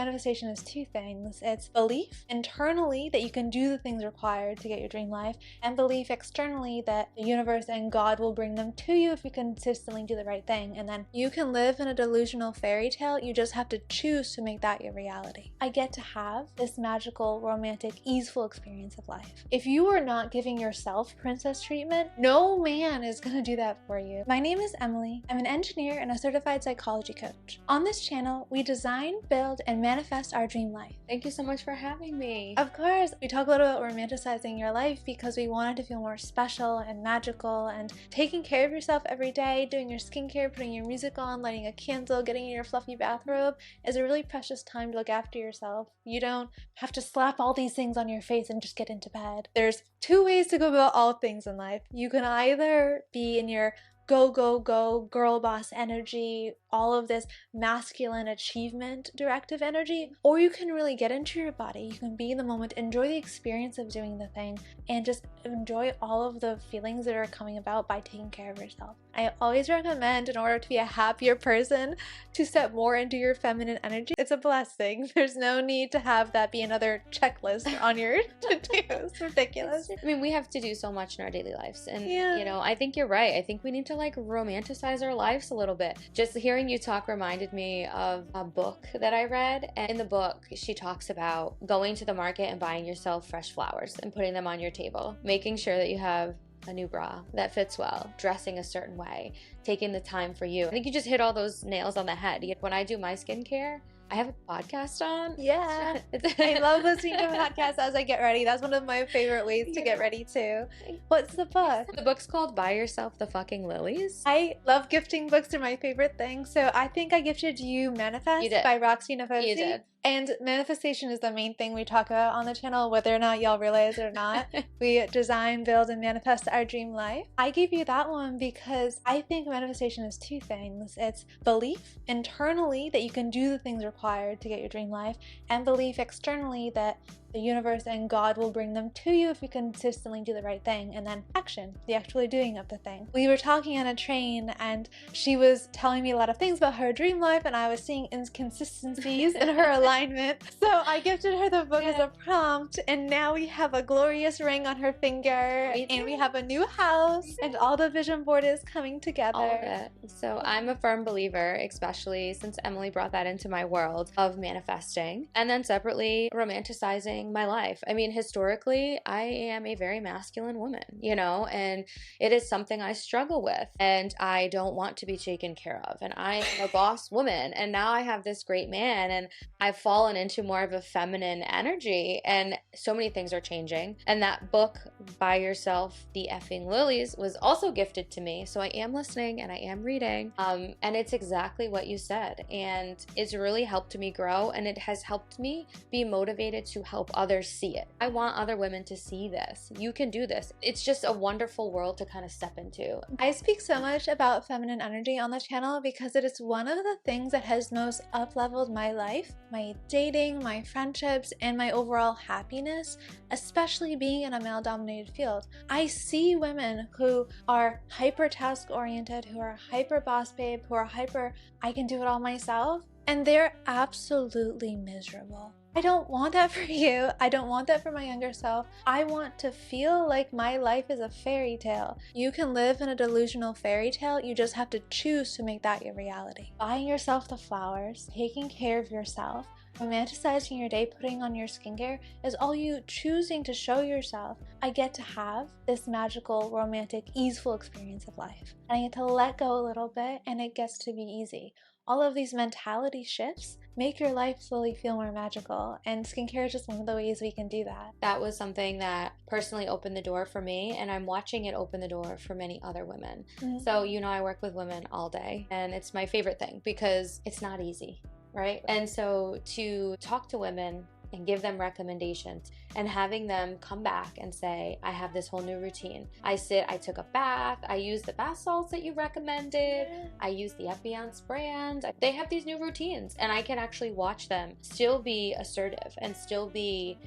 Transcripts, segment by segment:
manifestation is two things. It's belief internally that you can do the things required to get your dream life, and belief externally that the universe and God will bring them to you if you consistently do the right thing. And then you can live in a delusional fairy tale. You just have to choose to make that your reality. I get to have this magical, romantic, easeful experience of life. If you are not giving yourself princess treatment, no man is gonna do that for you. My name is Emily. I'm an engineer and a certified psychology coach. On this channel, we design, build, and manifest our dream life. Thank you so much for having me. Of course, we talk a little about romanticizing your life because we want it to feel more special and magical, and taking care of yourself every day, doing your skincare, putting your music on, lighting a candle, getting in your fluffy bathrobe is a really precious time to look after yourself. You don't have to slap all these things on your face and just get into bed. There's two ways to go about all things in life. You can either be in your go, go, go, girl boss energy, all of this masculine achievement directive energy, or you can really get into your body. You can be in the moment, enjoy the experience of doing the thing, and just enjoy all of the feelings that are coming about by taking care of yourself. I always recommend, in order to be a happier person, to step more into your feminine energy. It's a blessing. There's no need to have that be another checklist on your to-do. It's ridiculous. I mean, we have to do so much in our daily lives, and Yeah. I think you're right. I think we need to like romanticize our lives a little bit. Just hearing you talk reminded me of a book that I read, and in the book she talks about going to the market and buying yourself fresh flowers and putting them on your table, making sure that you have a new bra that fits well, dressing a certain way, taking the time for you. I think you just hit all those nails on the head. When I do my skincare, I have a podcast on. Yeah. I love listening to podcasts as I get ready. That's one of my favorite ways to get ready too. What's the book? The book's called Buy Yourself the Fucking Lilies. I love gifting books. They're my favorite thing. So I think I gifted you Manifest by Roxy Nafosi. You did. And manifestation is the main thing we talk about on the channel, whether or not y'all realize it or not. We design, build, and manifest our dream life. I gave you that one because I think manifestation is two things. It's belief internally that you can do the things required to get your dream life, and belief externally that the universe and God will bring them to you if you consistently do the right thing. And then action, the actually doing of the thing. We were talking on a train and she was telling me a lot of things about her dream life, and I was seeing inconsistencies in her alignment. So I gifted her the book as a prompt, and now we have a glorious ring on her finger, and we have a new house, and all the vision board is coming together. All of it. So I'm a firm believer, especially since Emily brought that into my world, of manifesting, and then separately romanticizing my life. I mean, historically, I am a very masculine woman, and it is something I struggle with, and I don't want to be taken care of, and I am a boss woman, and now I have this great man, and I've fallen into more of a feminine energy, and so many things are changing. And that book, Buy Yourself the Effing Lilies, was also gifted to me, so I am listening and I am reading, and it's exactly what you said, and it's really helped me grow, and it has helped me be motivated to help others see it. I want other women to see this. You can do this. It's just a wonderful world to kind of step into. I speak so much about feminine energy on the channel because it is one of the things that has most up-leveled my life, my dating, my friendships, and my overall happiness, especially being in a male-dominated field. I see women who are hyper task-oriented, who are hyper boss babe, who are hyper I can do it all myself, and they're absolutely miserable. I don't want that for you. I don't want that for my younger self. I want to feel like my life is a fairy tale. You can live in a delusional fairy tale. You just have to choose to make that your reality. Buying yourself the flowers, taking care of yourself, romanticizing your day, putting on your skincare is all you choosing to show yourself. I get to have this magical, romantic, easeful experience of life. And I get to let go a little bit, and it gets to be easy. All of these mentality shifts make your life slowly feel more magical, and skincare is just one of the ways we can do that. That was something that personally opened the door for me, and I'm watching it open the door for many other women. So I work with women all day, and it's my favorite thing because it's not easy, right? And so to talk to women and give them recommendations and having them come back and say, I have this whole new routine. I took a bath, I used the bath salts that you recommended, I used the Epiance brand. They have these new routines, and I can actually watch them still be assertive and still be,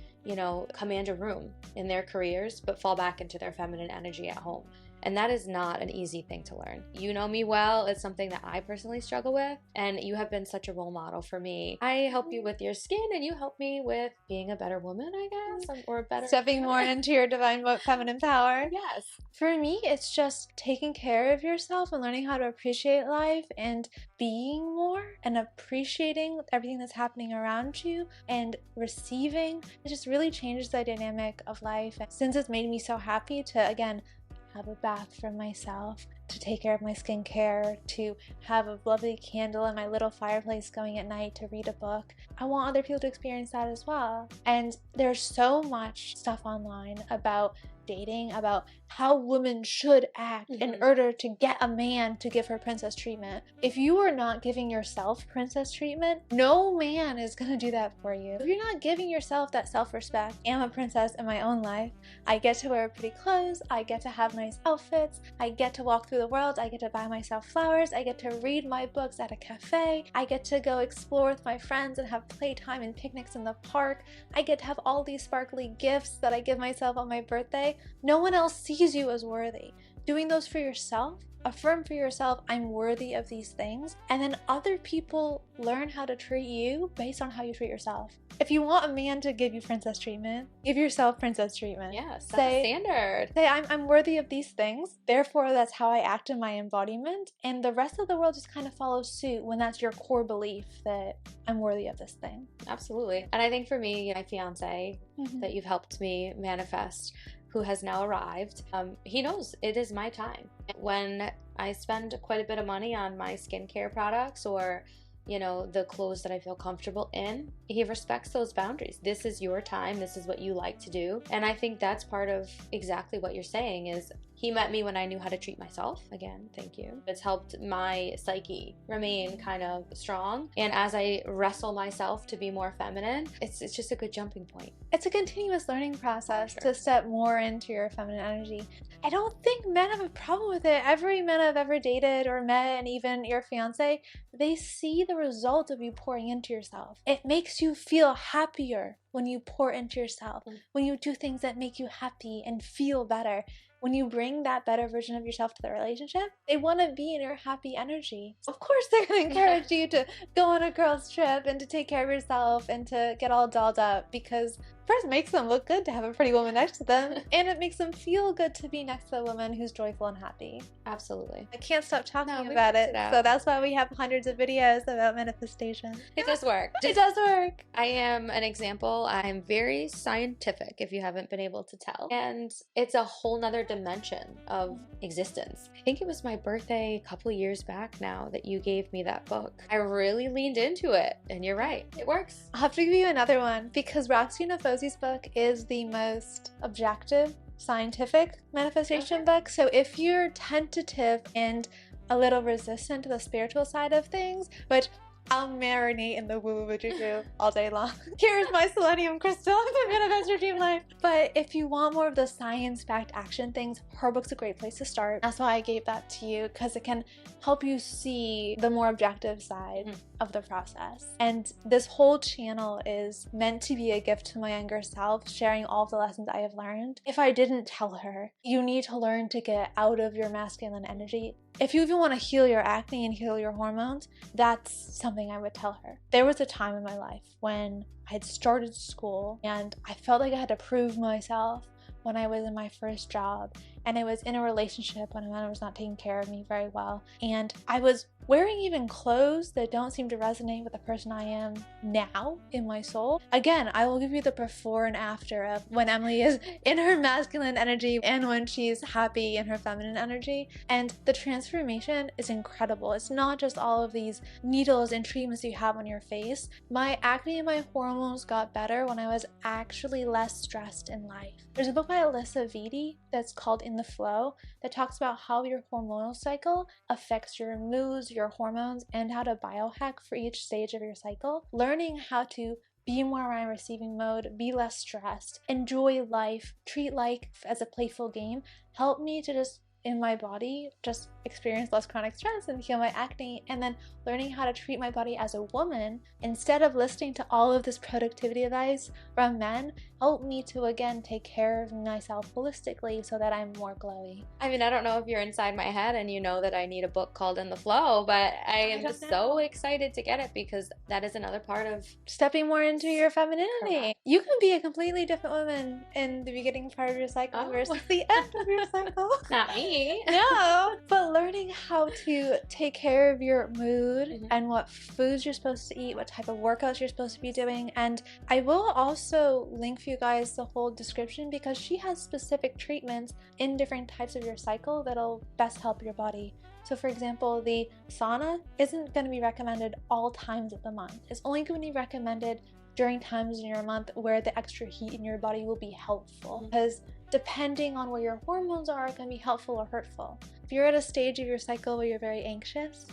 command a room in their careers, but fall back into their feminine energy at home. And that is not an easy thing to learn. You know me well. It's something that I personally struggle with, and you have been such a role model for me. I help you with your skin, and you help me with being a better woman, I guess, or a better... Stepping more into your divine feminine power. Yes. For me, it's just taking care of yourself and learning how to appreciate life and being more and appreciating everything that's happening around you and receiving. It just really changes the dynamic of life. And since it's made me so happy to, again, have a bath for myself, to take care of my skincare, to have a lovely candle in my little fireplace going at night to read a book, I want other people to experience that as well. And there's so much stuff online about dating, about how women should act in order to get a man to give her princess treatment. If you are not giving yourself princess treatment, no man is gonna do that for you. If you're not giving yourself that self-respect, I'm a princess in my own life. I get to wear pretty clothes, I get to have nice outfits, I get to walk through the world, I get to buy myself flowers, I get to read my books at a cafe, I get to go explore with my friends and have playtime and picnics in the park, I get to have all these sparkly gifts that I give myself on my birthday. No one else sees you as worthy. Doing those for yourself, affirm for yourself, I'm worthy of these things, and then other people learn how to treat you based on how you treat yourself. If you want a man to give you princess treatment, give yourself princess treatment. Yes, that's a standard. Say, I'm worthy of these things, therefore that's how I act in my embodiment, and the rest of the world just kind of follows suit when that's your core belief that I'm worthy of this thing. Absolutely. And I think for me, my fiance, that you've helped me manifest, who has now arrived, he knows it is my time. When I spend quite a bit of money on my skincare products or, you know, the clothes that I feel comfortable in, he respects those boundaries. This is your time. This is what you like to do. And I think that's part of exactly what you're saying is he met me when I knew how to treat myself. Again, thank you. It's helped my psyche remain kind of strong. And as I wrestle myself to be more feminine, it's just a good jumping point. It's a continuous learning process to step more into your feminine energy. I don't think men have a problem with it. Every man I've ever dated or met, and even your fiance, they see the result of you pouring into yourself. It makes you feel happier when you pour into yourself, when you do things that make you happy and feel better. When you bring that better version of yourself to the relationship, they want to be in your happy energy. Of course, they're going to encourage you to go on a girl's trip and to take care of yourself and to get all dolled up because first, it makes them look good to have a pretty woman next to them, and it makes them feel good to be next to a woman who's joyful and happy. Absolutely. I can't stop talking about it, so that's why we have hundreds of videos about manifestation. It does work. It does work. I am an example. I'm very scientific, if you haven't been able to tell. And it's a whole nother dimension of existence. I think it was my birthday a couple of years back now that you gave me that book. I really leaned into it, and you're right. It works. I'll have to give you another one because Raskett book is the most objective, scientific manifestation book. So if you're tentative and a little resistant to the spiritual side of things, which I'll marinate in the woo-woo juju all day long. Here's my selenium crystal to manifest your dream life. But if you want more of the science-backed action things, her book's a great place to start. That's why I gave that to you, because it can help you see the more objective side of the process. And this whole channel is meant to be a gift to my younger self, sharing all of the lessons I have learned. If I didn't tell her, you need to learn to get out of your masculine energy. If you even want to heal your acne and heal your hormones, that's something I would tell her. There was a time in my life when I had started school and I felt like I had to prove myself when I was in my first job, and I was in a relationship when a man was not taking care of me very well, and I was wearing even clothes that don't seem to resonate with the person I am now in my soul. Again, I will give you the before and after of when Emily is in her masculine energy and when she's happy in her feminine energy, and the transformation is incredible. It's not just all of these needles and treatments you have on your face. My acne and my hormones got better when I was actually less stressed in life. There's a book by Alyssa Vitti that's called In the Flow that talks about how your hormonal cycle affects your moods, your hormones, and how to biohack for each stage of your cycle. Learning how to be more around receiving mode, be less stressed, enjoy life, treat life as a playful game, helped me to just, in my body, just experience less chronic stress and heal my acne, and then learning how to treat my body as a woman instead of listening to all of this productivity advice from men helped me to again take care of myself holistically so that I'm more glowy. I mean, I don't know if you're inside my head and you know that I need a book called In the Flow, but I am just so excited to get it because that is another part of stepping more into your femininity. Correct. You can be a completely different woman in the beginning part of your cycle versus the end of your cycle. Not me. No, but learning how to take care of your mood and what foods you're supposed to eat, what type of workouts you're supposed to be doing. And I will also link for you guys the whole description because she has specific treatments in different types of your cycle that'll best help your body. So for example, the sauna isn't going to be recommended all times of the month. It's only going to be recommended during times in your month where the extra heat in your body will be helpful. Because depending on where your hormones are, it can be helpful or hurtful. If you're at a stage of your cycle where you're very anxious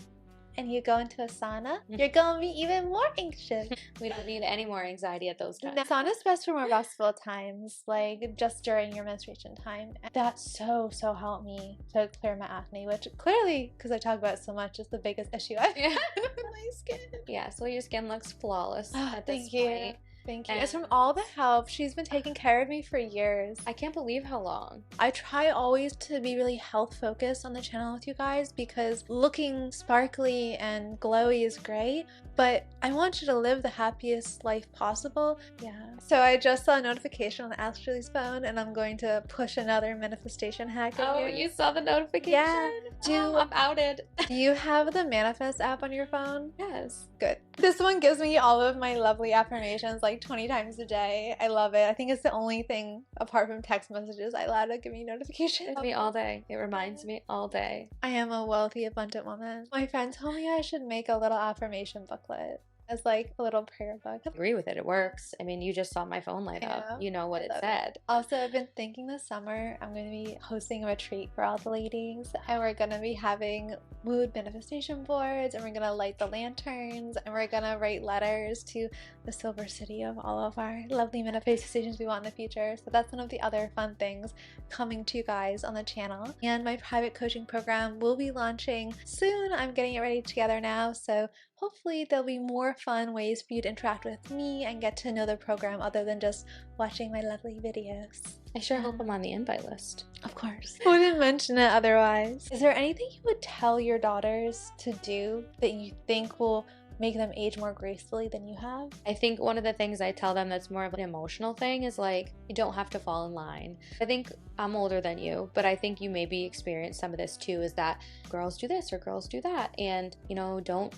and you go into a sauna, you're going to be even more anxious. We don't need any more anxiety at those times. Now, sauna's best for more restful times, like just during your menstruation time. And that so helped me to clear my acne, which clearly, because I talk about it so much, is the biggest issue I've had with my skin. Yeah, so your skin looks flawless at this Thank you. point. Thank you. It's from all the help. She's been taking care of me for years. I can't believe how long. I try always to be really health focused on the channel with you guys because looking sparkly and glowy is great, but I want you to live the happiest life possible. Yeah. So I just saw a notification on Ashley's phone and I'm going to push another manifestation hack at you. Oh, you saw the notification? Yeah. I'm outed. Do you have the Manifest app on your phone? Yes. Good. This one gives me all of my lovely affirmations like 20 times a day. I love it. I think it's the only thing apart from text messages I allow to give me notifications. Me all day. It reminds me all day. I am a wealthy, abundant woman. My friend told me I should make a little affirmation booklet as like a little prayer book. I agree with it. It works. I mean, you just saw my phone light up. You know what it said. Also, I've been thinking this summer I'm going to be hosting a retreat for all the ladies and we're going to be having mood manifestation boards and we're going to light the lanterns and we're going to write letters to the silver city of all of our lovely manifestations we want in the future. So that's one of the other fun things coming to you guys on the channel. And my private coaching program will be launching soon. I'm getting it ready together now. So hopefully there'll be more fun ways for you to interact with me and get to know the program other than just watching my lovely videos. I sure hope I'm on the invite list. Of course. I wouldn't mention it otherwise. Is there anything you would tell your daughters to do that you think will make them age more gracefully than you have? I think one of the things I tell them that's more of an emotional thing is like, you don't have to fall in line. I think I'm older than you, but I think you maybe experience some of this too, is that girls do this or girls do that. And, you know, don't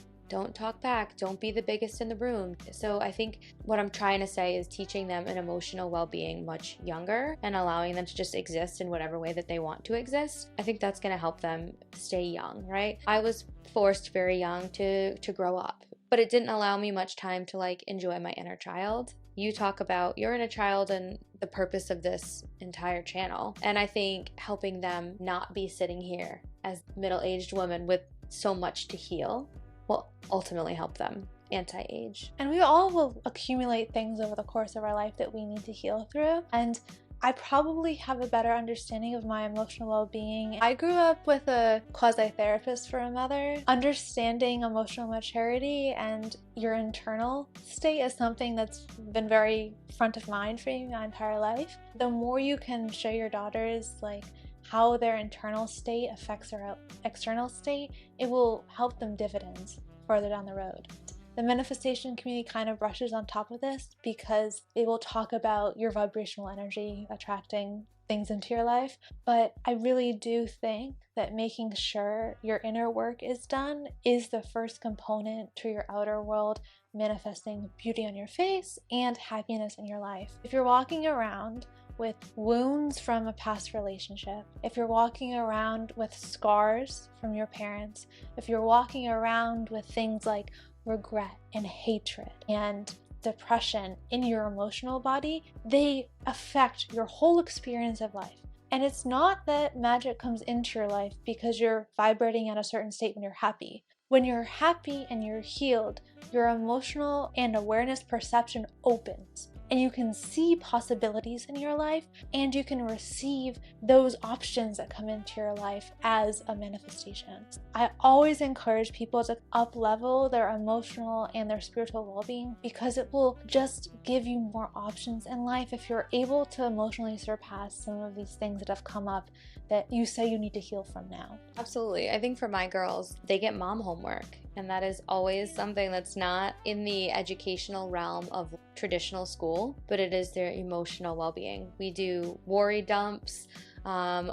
talk back. Don't be the biggest in the room. So I think what I'm trying to say is teaching them an emotional well-being much younger and allowing them to just exist in whatever way that they want to exist. I think that's going to help them stay young, right? I was forced very young to grow up, but it didn't allow me much time to like enjoy my inner child. You talk about your inner child and the purpose of this entire channel. And I think helping them not be sitting here as middle-aged women with so much to heal will ultimately help them anti-age. And we all will accumulate things over the course of our life that we need to heal through. And I probably have a better understanding of my emotional well-being. I grew up with a quasi-therapist for a mother. Understanding emotional maturity and your internal state is something that's been very front of mind for me my entire life. The more you can show your daughters like how their internal state affects their external state, it will help them dividends further down the road. The manifestation community kind of brushes on top of this because it will talk about your vibrational energy attracting things into your life, but I really do think that making sure your inner work is done is the first component to your outer world manifesting beauty on your face and happiness in your life. If you're walking around with wounds from a past relationship, if you're walking around with scars from your parents, if you're walking around with things like regret and hatred and depression in your emotional body, they affect your whole experience of life. And it's not that magic comes into your life because you're vibrating at a certain state when you're happy. When you're happy and you're healed, your emotional and awareness perception opens. and you can see possibilities in your life, and you can receive those options that come into your life as a manifestation. I always encourage people to up-level their emotional and their spiritual well-being, because it will just give you more options in life if you're able to emotionally surpass some of these things that have come up that you say you need to heal from now. Absolutely. I think for my girls, they get mom homework, and that is always something that's not in the educational realm of traditional school, but it is their emotional well-being. We do worry dumps,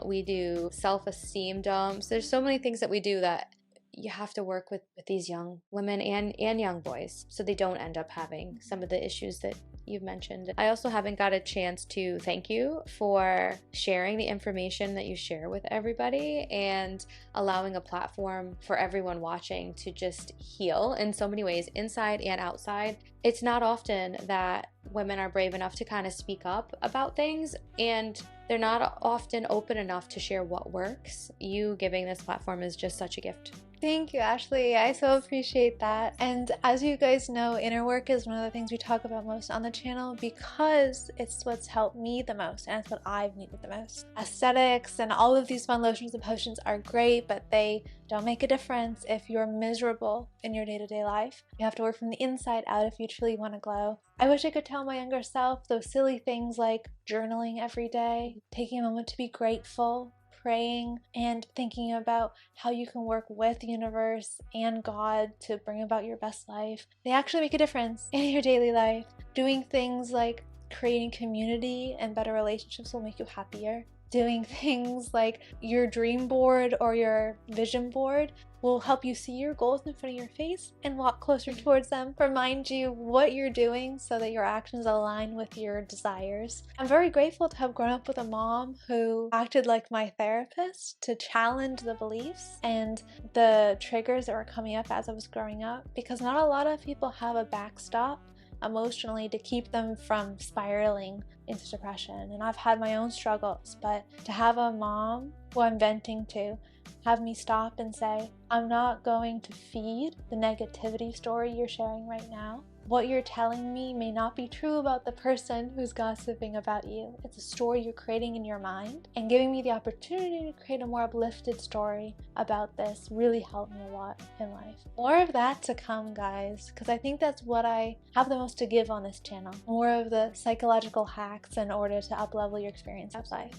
we do self-esteem dumps. There's so many things that we do that you have to work with these young women and young boys, so they don't end up having some of the issues that you've mentioned. I also haven't got a chance to thank you for sharing the information that you share with everybody and allowing a platform for everyone watching to just heal in so many ways, inside and outside. It's not often that women are brave enough to kind of speak up about things, and they're not often open enough to share what works. You giving this platform is just such a gift. Thank you, Ashley. I so appreciate that. And as you guys know, inner work is one of the things we talk about most on the channel, because it's what's helped me the most, and it's what I've needed the most. Aesthetics and all of these fun lotions and potions are great, but they don't make a difference if you're miserable in your day-to-day life. You have to work from the inside out if you truly want to glow. I wish I could tell my younger self those silly things like journaling every day, taking a moment to be grateful, praying, and thinking about how you can work with the universe and God to bring about your best life. They actually make a difference in your daily life. Doing things like creating community and better relationships will make you happier. Doing things like your dream board or your vision board will help you see your goals in front of your face and walk closer towards them. Remind you what you're doing so that your actions align with your desires. I'm very grateful to have grown up with a mom who acted like my therapist to challenge the beliefs and the triggers that were coming up as I was growing up, because not a lot of people have a backstop emotionally to keep them from spiraling into depression. And I've had my own struggles, but to have a mom who I'm venting to have me stop and say, I'm not going to feed the negativity story you're sharing right now. What you're telling me may not be true about the person who's gossiping about you. It's a story you're creating in your mind, and giving me the opportunity to create a more uplifted story about this really helped me a lot in life. More of that to come, guys, because I think that's what I have the most to give on this channel. More of the psychological hacks in order to up-level your experience of life.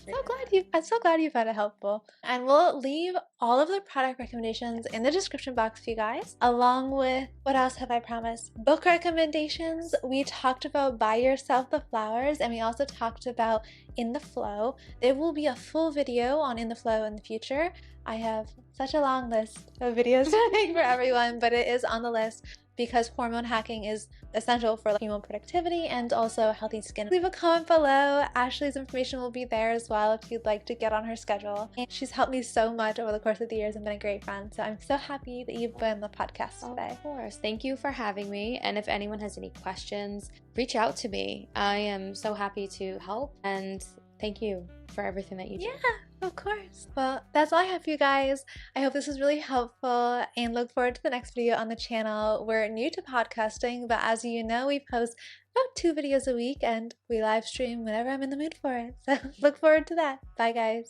I'm so glad you found it helpful. And we'll leave all of the product recommendations in the description box for you guys, along with, what else have I promised? Book recommendations. We talked about Buy Yourself the Flowers, and we also talked about In the Flow. There will be a full video on In the Flow in the future. I have such a long list of videos to make for everyone, but it is on the list because hormone hacking is essential for female productivity and also healthy skin. Leave a comment below. Ashley's information will be there as well if you'd like to get on her schedule. And she's helped me so much over the course of the years and been a great friend. So I'm so happy that you've been on the podcast today. Of course. Thank you for having me. And if anyone has any questions, reach out to me. I am so happy to help, and thank you for everything that you do. Yeah, of course. Well, that's all I have for you guys. I hope this was really helpful, and look forward to the next video on the channel. We're new to podcasting, but as you know, we post about 2 videos a week, and we live stream whenever I'm in the mood for it. So look forward to that. Bye, guys.